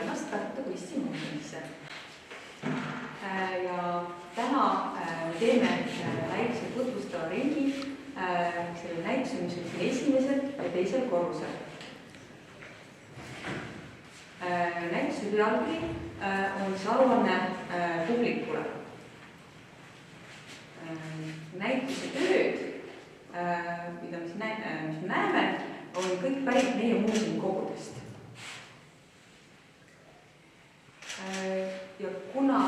tulemast Tartu Kunstimuuseumisse. Ja täna teeme väikse tutvustava ringi selle näituse, mis on siin esimesel ja teisel korrusel. Näituse pealkiri on aruanne publikule. Näituse tööd, mida me näeme, on kõik pärit meie muuseumikogudest. Ja kuna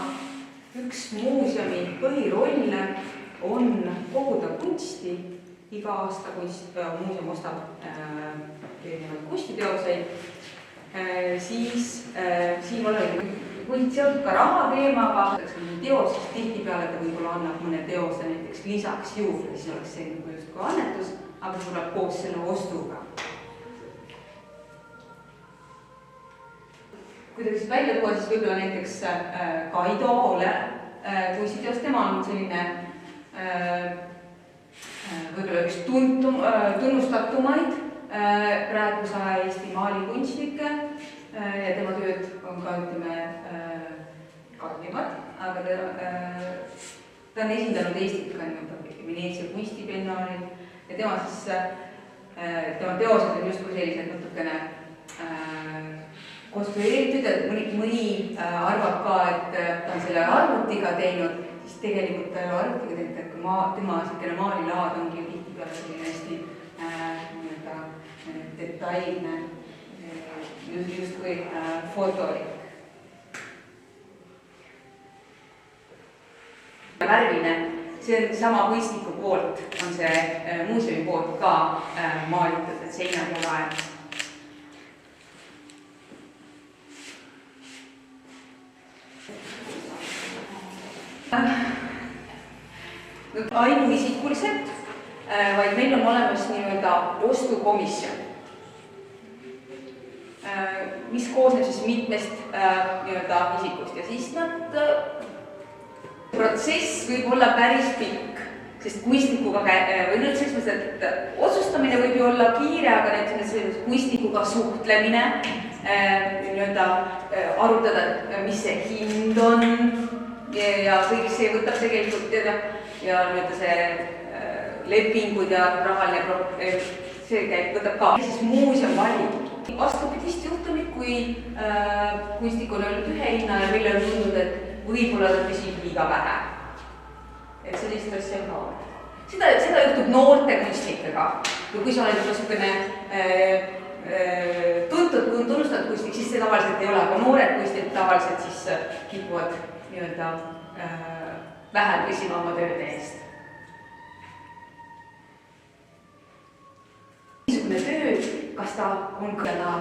üks muuseumi põhirolle on koguda kunsti, iga aasta muuseum ostab erinevaid kunstiteoseid, siis siin võid seotud ka raha teemaga, teos, siis tihtipeale ta võib-olla annab mõne teose näiteks lisaks juurde, siis oleks see justkui annetus, aga see tuleb koos selle ostuga. Kui ta siis välja tuua, siis võib-olla näiteks Kaido Oler kunstiteos, tema on selline võib-olla üks tunnustatumaid praeguse aja Eesti maalikunstnikke ja tema tööd on ka, ütleme, kallimad, aga ta on esindanud Eestit ka Veneetsia kunstibiennaalil ja tema teosed on justkui sellised natukene konstrueeritud ja mõni arvab ka, et ta on selle arvutiga teinud, siis tegelikult ta ei ole arvutiga teinud, et tema selline maalilaad ongi tihtipeale selline hästi detailne, justkui fotolik. Värvine, see on sama kunstniku poolt, on see muuseumi poolt ka maalitud, et seina pole aegas. Ainuisikuliselt, vaid meil on olemas nii-öelda ostukomisjon, mis koosneb siis mitmest nii-öelda isikust ja siis protsess võib olla päris pikk, sest kunstnikuga või selles mõttes, et otsustamine võib ju olla kiire, aga näiteks kunstnikuga suhtlemine, nii-öelda arutada, mis see hind on ja kõik see võtab tegelikult ja nii-öelda see lepingud ja rahaline see võtab ka. Siis muuseum valib. Vastupidist juhtumit, kui kunstnik on öelnud ühe hinna ja meile on tundnud, et võib-olla ta küsib liiga vähe. Et sellist asja on ka. Seda juhtub noorte kunstnikega. Kui sa oled niisugune tunnustatud kunstnik, siis see tavaliselt ei ole, aga noored kunstnik tavaliselt siis kipuvad nii-öelda vähem küsima oma tööde eest. Niisugune töö, kas ta on kõneda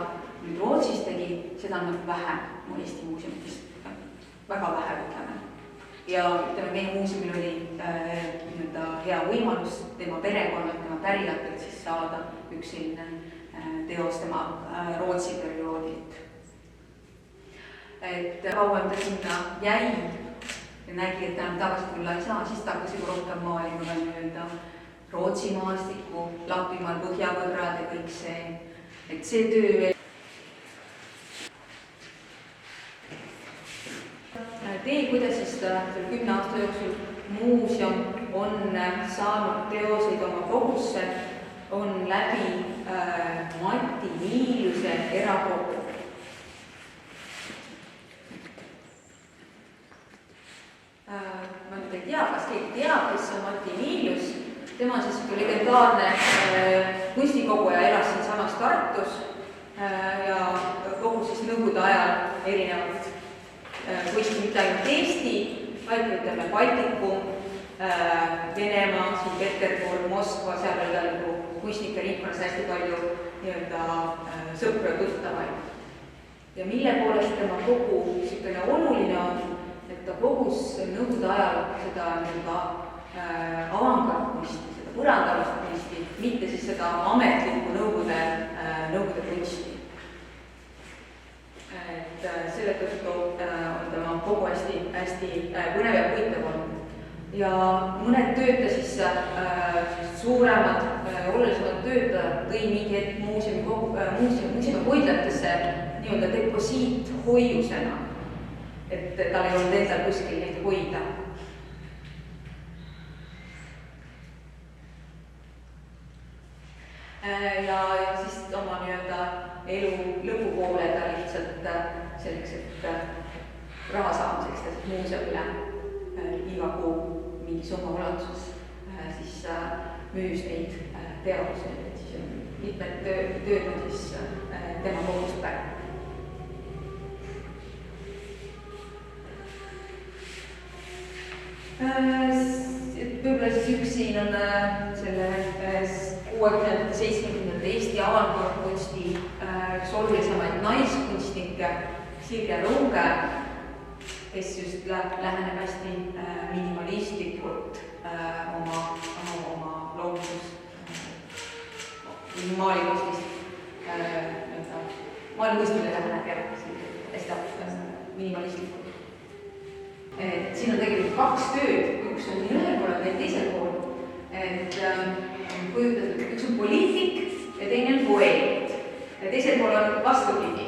nüüd Rootsis tegi, seda on vähem Eesti muuseumides, väga vähe ütleme. Ja meie muuseumil oli hea võimalus tema perekonnalt, tema pärijatelt siis saada üks selline teos tema Rootsi perioodilt. Et kauem ta sinna jäi ja nägi, et enam tagasi tulla ei saa, siis ta hakkas juba rohkem maalima ka nii-öelda Rootsi maastiku, Lapimaal põhjavõrrad ja kõik see, et see töö veel. Tee, kuidas siis selle 10 aasta jooksul muuseum on saanud teoseid oma kogusse, on läbi Mati Niiluse erakogu. Ma nüüd ei tea, kas keegi teab, kes on Mati Niilus. Tema on siis legendaarne kunstikoguja, elas siin samas Tartus ja kogus siis nõukogude ajal erinevat kunsti, mitte ainult Eesti, vaid ütleme Baltikum, Venemaa, siin Peterburg, Moskva, seal oli ta nagu kunstnike ringkonnas hästi palju nii-öelda sõpru ja tuttavaid. Ja mille poolest tema kogu niisugune oluline on, et ta kogus nõukogude ajal seda avangardkunsti, seda põrandalast kunsti, mitte siis seda ametlikku nõukogude kunsti. Et selle tõttu on tema kogu hästi põnev ja huvitav olnud. Ja mõned tööd ta siis suuremad, olulisemad töötaja tõi mingi hetk muuseumi hoidlatesse nii-öelda deposiithoiusena, et tal ei olnud endal kuskil neid hoida. Ja siis oma nii-öelda elu lõpupoole ta lihtsalt selleks, et raha saamiseks ta muuseumile iga kuu mingi summa ulatuses siis müüs neid teadusi, et siis on mitmed tööd on siis tema kohustuspäev. Võib-olla siis üks siin on selle 60. 70. Eesti avangardkunsti üks olulisemaid naiskunstnikke Sirje Runge, kes just läheneb hästi minimalistlikult oma loomuses maalikunstile läheneb jah, hästi minimalistlikult. Siin on tegelikult kaks tööd, üks on nii ühel pool, aga teisel pool. Üks on poliitik ja teine on poeet. Ja teisel pool on vastupidi,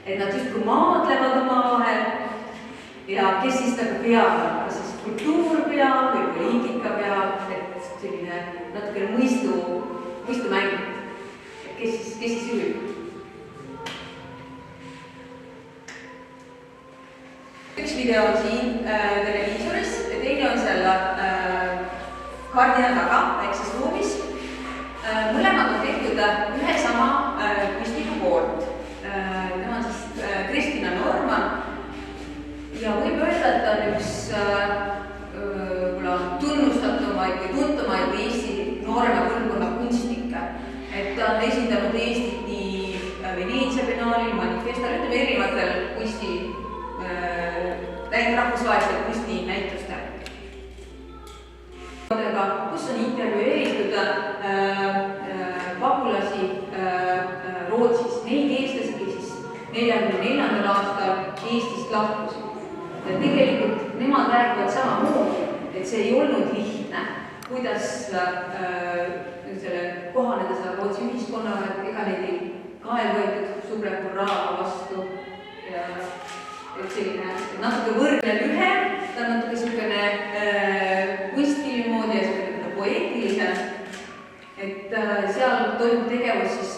et nad justkui maadlevad omavahel ja kes siis nagu peab, kas siis kultuur peab või poliitika peab, et selline natukene mõistumäng, et kes siis juhib. Üks video on siin televiisoris ja teine on seal kardina taga, väikses ruumis. Mõlemad on tehtud ühe sama kunstniku poolt. Tema on siis Kristina Norman ja võib öelda, et ta on üks tunnustatumaid või tuntumaid Eesti noorema põlvkonna kunstnikke. Et ta on esindanud Eestit nii Veneetsia biennaalil, manifestal, ütleme erinevatel rahvusvahelistel kunstinäitustel. Kus on intervjueeritud pagulasi Rootsis, neid eestlasi, kes 1944. aastal Eestist lahkusid. Ja tegelikult nemad räägivad samamoodi, et see ei olnud lihtne, kuidas kohaneda seda Rootsi ühiskonnaga, et ega neid ei kaelvõetud suure hurraaga vastu. Et selline natuke võrdne lühem, ta on natuke niisugune kunstfilmi moodi ja niisugune poeetilisem. Et seal toimub tegevus siis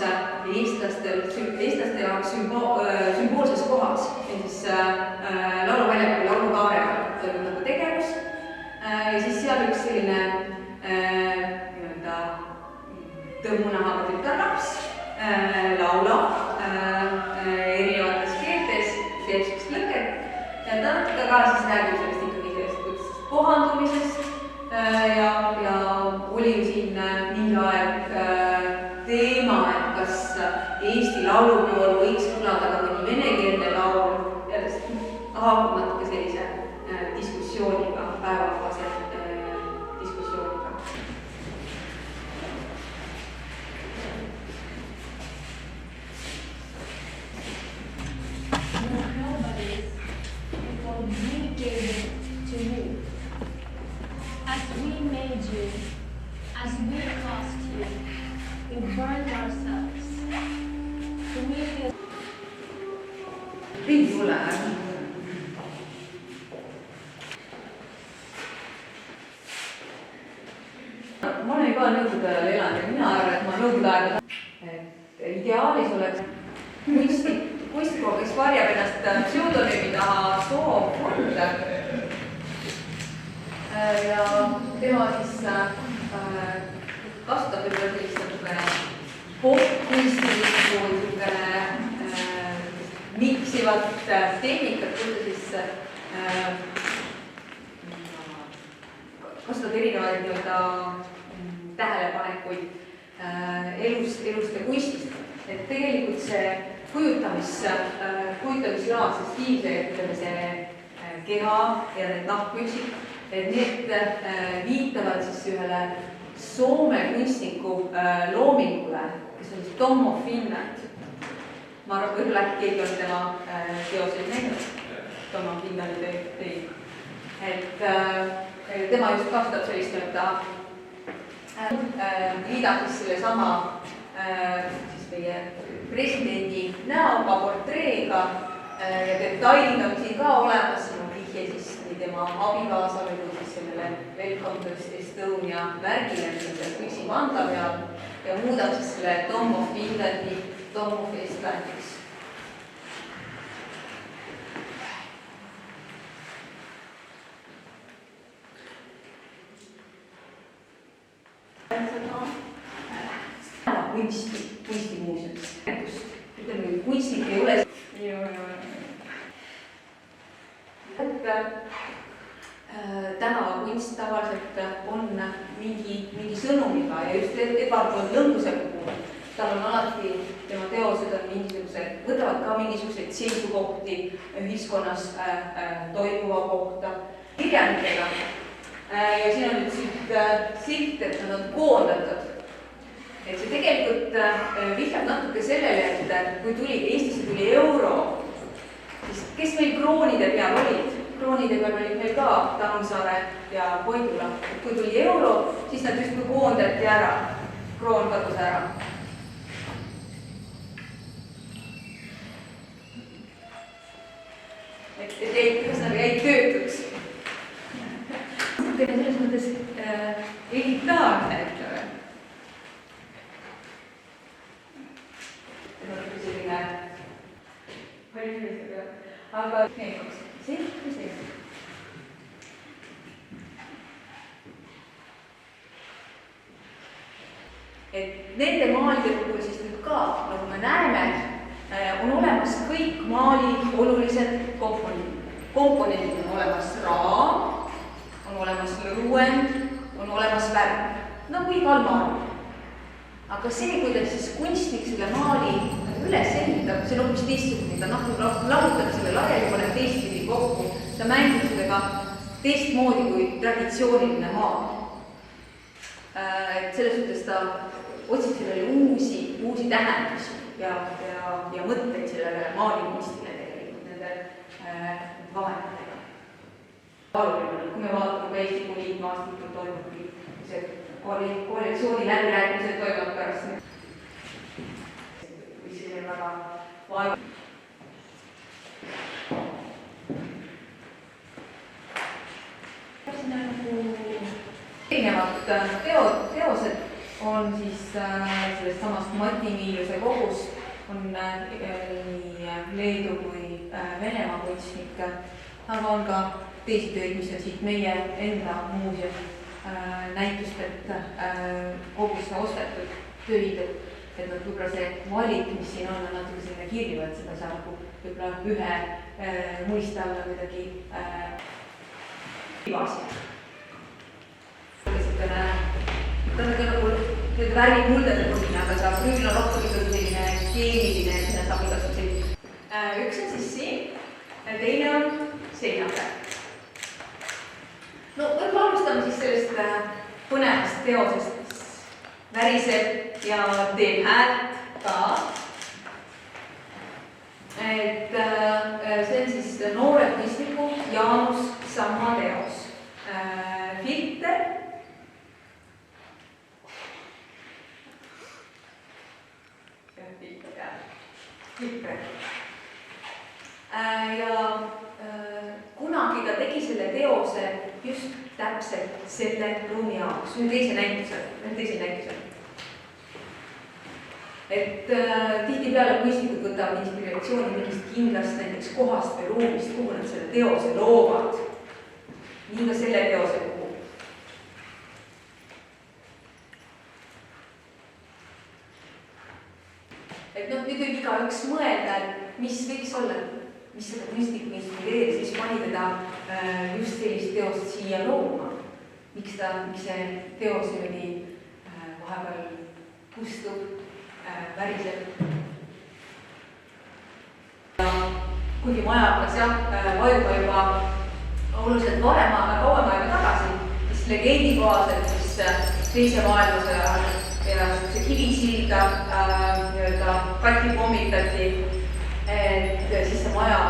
eestlaste jaoks sümboolses kohas, siis lauluväljakul laulukaarega toimub nagu tegevus. Ja siis seal üks selline tõmmunahaga tütarlaps laulab erinevates keeltes, teeb sellist lõket ja ta natuke ka siis räägib sellest ikkagi sellest kohandumisest ja oli siin mingi aeg teema, et kas Eesti laulupeol võiks kõlada ka mõni venekeelne laul ja haakub natuke sellise diskussiooniga, päevavase diskussiooniga. As we made you, as we lost you, we burned ourselves. Ei ole. Ma olen ka nõukogude ajal elanud ja mina arvan, et ma nõukogude aega ideaalis oleks kunstnikuga, kes varjab ennast pseudonüümi taha soovfond. Ja tema siis kasutab võib-olla sellist natukene pop-kunstniku miksivat tehnikat, kus ta siis kasutab erinevaid tähelepanekuid elust ja kunstist. Et tegelikult see kujutamislaad, see stiil, see keha ja need nahkpüksid, et need viitavad siis ühele Soome kunstniku loomingule, kes on siis Tommo Finland. Ma arvan, võib-olla äkki keegi on tema teoseid näinud, Tommo Finlandi töid. Et tema just kasutab sellist liidab siis selle sama siis meie presidendi näoga, portreega ja detailid on siin ka olemas, siin on vihje siis nii tema abikaasale kui siis sellele Welcome to Estonia märgile, mis on seal püksipanda peal ja muudab siis selle Tom of Finlandi Tom of Estlandiks. kunstimuuseumist. Ütleme, kunstnik ei ole. Tänavakunst tavaliselt on mingi sõnumiga ja just Edvard von Lõnguse puhul tal on alati, tema teosed on mingisugused, võtavad ka mingisuguseid seisukohti ühiskonnas toimuva kohta kirjanikega. Ja siin on nüüd silt, et nad on koondatud. Et see tegelikult vihjab natuke sellele, et kui Eestisse tuli euro, siis kes meil kroonide peal olid? Kroonide peal olid meil ka Tammsaare ja Koidula. Kui tuli euro, siis nad justkui koondati ära. Kroon kadus ära. Kas nad jäid töötuks? Selles mõttes elitaarne, ütleme. Selline palju inimestega, aga see. Et nende maalide puhul siis nüüd ka, nagu me näeme, on olemas kõik maali olulised komponendid. On olemas raam, on olemas lõuend, on olemas värv, nagu igal maalil. Aga see, kuidas siis kunstnik selle maali üles ehitab, see on hoopis teistsugune, ta lahutab selle laiali, paneb teistpidi kokku, ta mängib sellega teistmoodi kui traditsiooniline maal. Et selles suhtes ta otsib sellele uusi tähendusi ja mõtteid sellele maalikunstile tegelikult nende vahenditega. Kui me vaatame ka Eesti poliitmaastikul toimubki see koalitsiooni läbirääkimised toimuvad pärast. Mis siin on väga vaeva. Erinevad teosed on siis sellest samast Mati Miiluse kogust, on nii Leedu kui Venemaa kunstnikke, aga on ka teisi töid, mis on siit meie enda muuseum näitustelt kogusse ostetud töid, et nad võib-olla see valik, mis siin on natuke selline kirju, et seda saab võib-olla ühe mõiste alla kuidagi ivasi. Ta on nagu värvimuldade põhine, aga ta prüül on rohkem selline keemiline, sinna saab igasuguseid. Üks on siis siin, teine on seina peal. No võib-olla alustame siis sellest põnevast teosest, mis väriseb ja teeb häält ka. Et see on siis noore kunstniku Jaanus Samma teos. Filter. Ja kunagi ta tegi selle teose just täpselt selle ruumi jaoks, teise näitusel. Et tihtipeale kunstnikud võtavad inspiratsiooni mingist kindlast näiteks kohast või ruumist, kuhu nad selle teose loovad. Nii ka selle teose puhul. Et nüüd võib igaüks mõelda, et mis võiks olla, mis seda kunstnikku inspireeris, mis pani teda just sellist teost siia looma. Miks see teos vahepeal kustub, väriseb. Kuigi majakas vajuga juba oluliselt kauem aega tagasi, siis legendi kohaselt, mis teise maailmasõja ja see kivisilda kati pommitati, et siis see maja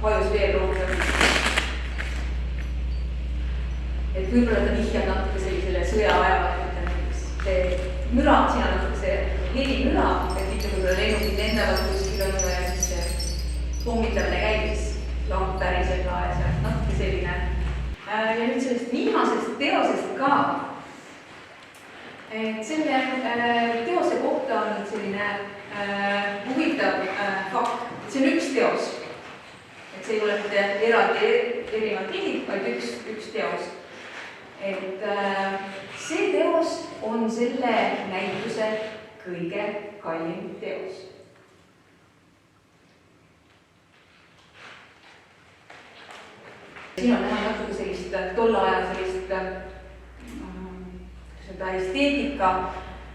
vajus veel rohkem. Et võib-olla ta vihjab natuke sellisele sõja ajal, see müra, siin on natuke see helimüra, et mitte võib-olla lennukid lendavad kuskil on ja siis pommitamine käib, siis lamp päriselt laes ja natuke selline. Ja nüüd sellest viimasest teosest ka. Et selle teose kohta on selline huvitav fakt, et see on üks teos. Et see ei ole mitte eraldi erinevad pildid, vaid üks teos. Et see teos on selle näituse kõige kallim teos. Siin on näha natuke sellist tolle aja sellist esteetika,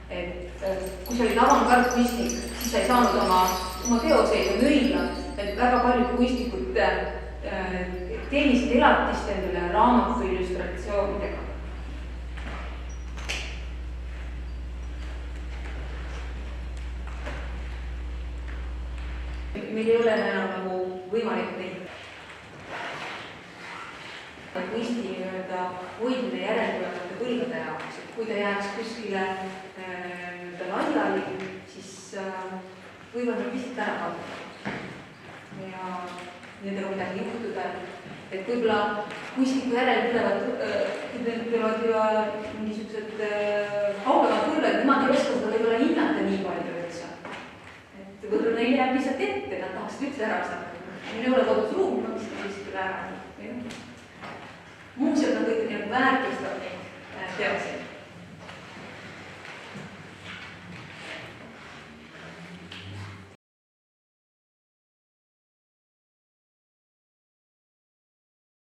et kui sa olid avangardkunstnik, siis sa ei saanud oma teoseid ja müüa, et väga paljud kunstnikud teenisid elatist endale raamatu illustratsioonidega. Meil ei ole enam nagu võimalik neid kunsti hoidmine järeltulevate põlvede jaoks, et kui ta jääks kuskile laiali, siis võivad nad lihtsalt ära kaotada. Ja nendega midagi juhtuda, et võib-olla kunstniku järel tulevad juba mingisugused kaugemad põlved, nemad ei oska seda võib-olla hinnata nii palju üldse. Et võib-olla neil jääb lihtsalt ette, nad tahaksid üldse ära saada. Meil ei ole kodus ruumi, ma viskan lihtsalt üle ära. Muuseas on kõik väärtustavad neid teoseid.